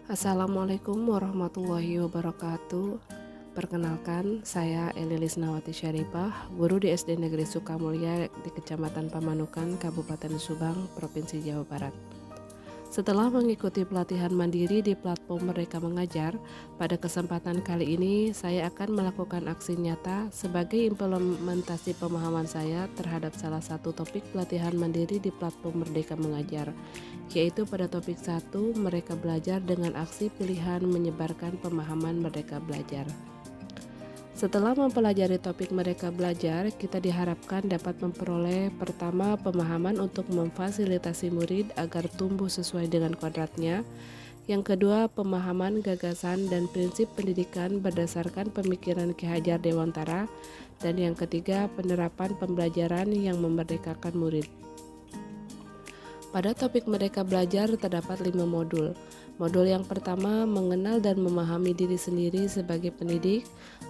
Assalamualaikum warahmatullahi wabarakatuh. Perkenalkan, saya Eli Lisnawati Syarifah, guru di SD Negeri Sukamulya di Kecamatan Pamanukan, Kabupaten Subang, Provinsi Jawa Barat. Setelah mengikuti pelatihan mandiri di platform Merdeka Mengajar, pada kesempatan kali ini saya akan melakukan aksi nyata sebagai implementasi pemahaman saya terhadap salah satu topik pelatihan mandiri di platform Merdeka Mengajar, yaitu pada topik 1, mereka belajar dengan aksi pilihan menyebarkan pemahaman Merdeka Belajar. Setelah mempelajari topik mereka belajar, kita diharapkan dapat memperoleh pertama pemahaman untuk memfasilitasi murid agar tumbuh sesuai dengan kodratnya. Yang kedua, pemahaman, gagasan, dan prinsip pendidikan berdasarkan pemikiran Ki Hajar Dewantara. Dan yang ketiga, penerapan pembelajaran yang memerdekakan murid. Pada topik mereka belajar terdapat 5 modul. Modul yang pertama, mengenal dan memahami diri sendiri sebagai pendidik.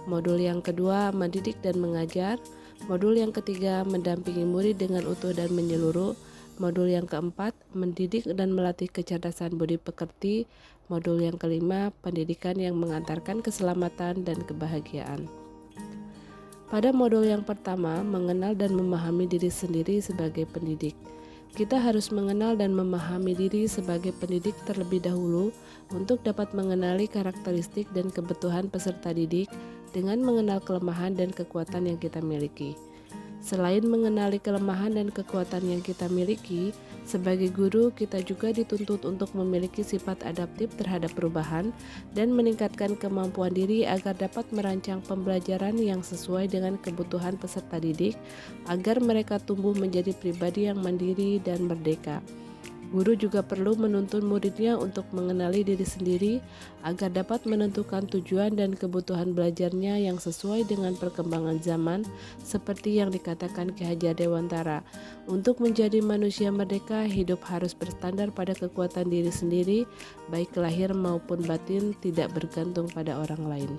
Modul yang kedua, mendidik dan mengajar. Modul yang ketiga, mendampingi murid dengan utuh dan menyeluruh. Modul yang keempat, mendidik dan melatih kecerdasan budi pekerti. Modul yang kelima, pendidikan yang mengantarkan keselamatan dan kebahagiaan. Pada modul yang pertama, mengenal dan memahami diri sendiri sebagai pendidik. Kita harus mengenal dan memahami diri sebagai pendidik terlebih dahulu untuk dapat mengenali karakteristik dan kebutuhan peserta didik dengan mengenal kelemahan dan kekuatan yang kita miliki. Selain mengenali kelemahan dan kekuatan yang kita miliki, sebagai guru kita juga dituntut untuk memiliki sifat adaptif terhadap perubahan dan meningkatkan kemampuan diri agar dapat merancang pembelajaran yang sesuai dengan kebutuhan peserta didik agar mereka tumbuh menjadi pribadi yang mandiri dan merdeka. Guru juga perlu menuntun muridnya untuk mengenali diri sendiri agar dapat menentukan tujuan dan kebutuhan belajarnya yang sesuai dengan perkembangan zaman, seperti yang dikatakan Ki Hajar Dewantara. Untuk menjadi manusia merdeka, hidup harus berstandar pada kekuatan diri sendiri, baik lahir maupun batin, tidak bergantung pada orang lain.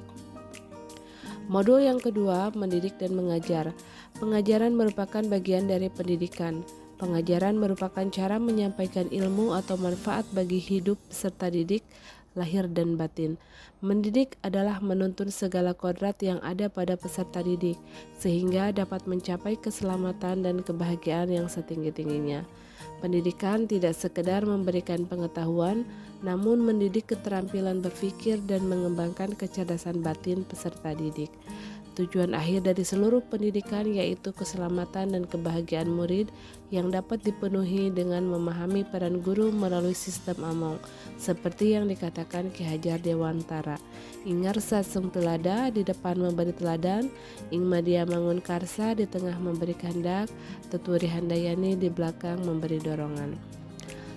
Modul yang kedua, mendidik dan mengajar. Pengajaran merupakan bagian dari pendidikan. Pengajaran merupakan cara menyampaikan ilmu atau manfaat bagi hidup peserta didik, lahir dan batin. Mendidik adalah menuntun segala kodrat yang ada pada peserta didik, sehingga dapat mencapai keselamatan dan kebahagiaan yang setinggi-tingginya. Pendidikan tidak sekedar memberikan pengetahuan, namun mendidik keterampilan berpikir dan mengembangkan kecerdasan batin peserta didik. Tujuan akhir dari seluruh pendidikan yaitu keselamatan dan kebahagiaan murid yang dapat dipenuhi dengan memahami peran guru melalui sistem among, seperti yang dikatakan Ki Hajar Dewantara. Ingar sasung telada, di depan memberi teladan, ing madia mangun karsa, di tengah memberi kehendak, tuturi handayani, di belakang memberi dorongan.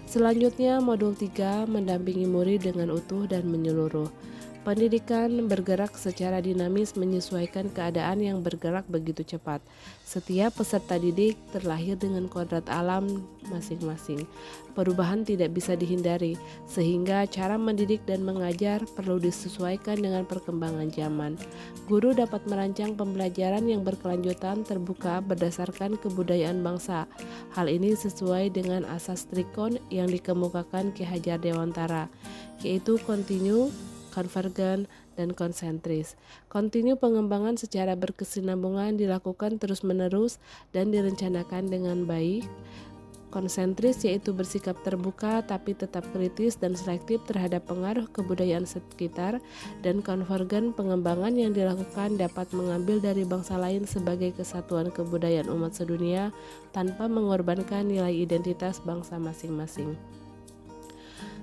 Selanjutnya, modul 3, mendampingi murid dengan utuh dan menyeluruh. Pendidikan bergerak secara dinamis menyesuaikan keadaan yang bergerak begitu cepat. Setiap peserta didik terlahir dengan kodrat alam masing-masing. Perubahan tidak bisa dihindari, sehingga cara mendidik dan mengajar perlu disesuaikan dengan perkembangan zaman. Guru dapat merancang pembelajaran yang berkelanjutan terbuka berdasarkan kebudayaan bangsa. Hal ini sesuai dengan asas trikon yang dikemukakan Ki Hajar Dewantara, yaitu continue, konvergen, dan konsentris. Kontinu pengembangan secara berkesinambungan dilakukan terus-menerus dan direncanakan dengan baik. Konsentris yaitu bersikap terbuka tapi tetap kritis dan selektif terhadap pengaruh kebudayaan sekitar, dan konvergen pengembangan yang dilakukan dapat mengambil dari bangsa lain sebagai kesatuan kebudayaan umat sedunia tanpa mengorbankan nilai identitas bangsa masing-masing.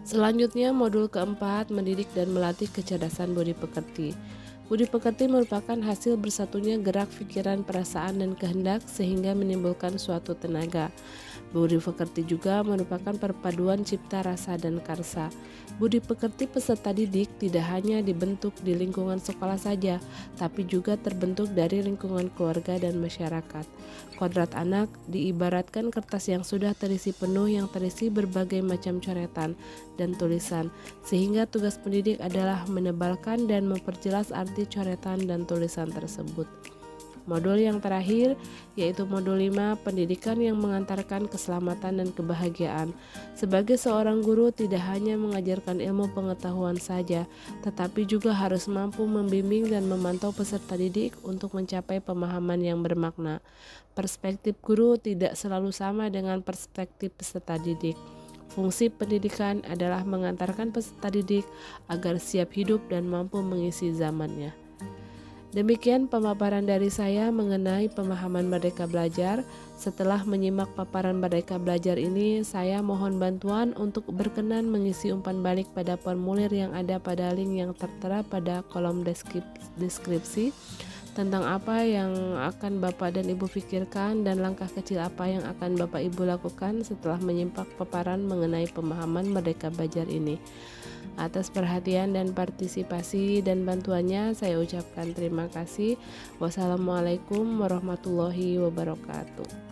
Selanjutnya, modul keempat, mendidik dan melatih kecerdasan budi pekerti. Budi pekerti merupakan hasil bersatunya gerak pikiran, perasaan, dan kehendak sehingga menimbulkan suatu tenaga. Budi pekerti juga merupakan perpaduan cipta rasa dan karsa. Budi pekerti peserta didik tidak hanya dibentuk di lingkungan sekolah saja, tapi juga terbentuk dari lingkungan keluarga dan masyarakat. Kodrat anak diibaratkan kertas yang sudah terisi penuh, yang terisi berbagai macam coretan dan tulisan, sehingga tugas pendidik adalah menebalkan dan memperjelas arti coretan dan tulisan tersebut. Modul yang terakhir yaitu modul 5, pendidikan yang mengantarkan keselamatan dan kebahagiaan. Sebagai seorang guru tidak hanya mengajarkan ilmu pengetahuan saja, tetapi juga harus mampu membimbing dan memantau peserta didik untuk mencapai pemahaman yang bermakna. Perspektif guru tidak selalu sama dengan perspektif peserta didik. Fungsi pendidikan adalah mengantarkan peserta didik agar siap hidup dan mampu mengisi zamannya. Demikian pemaparan dari saya mengenai pemahaman Merdeka Belajar. Setelah menyimak paparan Merdeka Belajar ini, saya mohon bantuan untuk berkenan mengisi umpan balik pada formulir yang ada pada link yang tertera pada kolom deskripsi tentang apa yang akan Bapak dan Ibu pikirkan dan langkah kecil apa yang akan Bapak Ibu lakukan setelah menyimak paparan mengenai pemahaman Merdeka Belajar ini. Atas perhatian dan partisipasi dan bantuannya saya ucapkan terima kasih. Wassalamualaikum warahmatullahi wabarakatuh.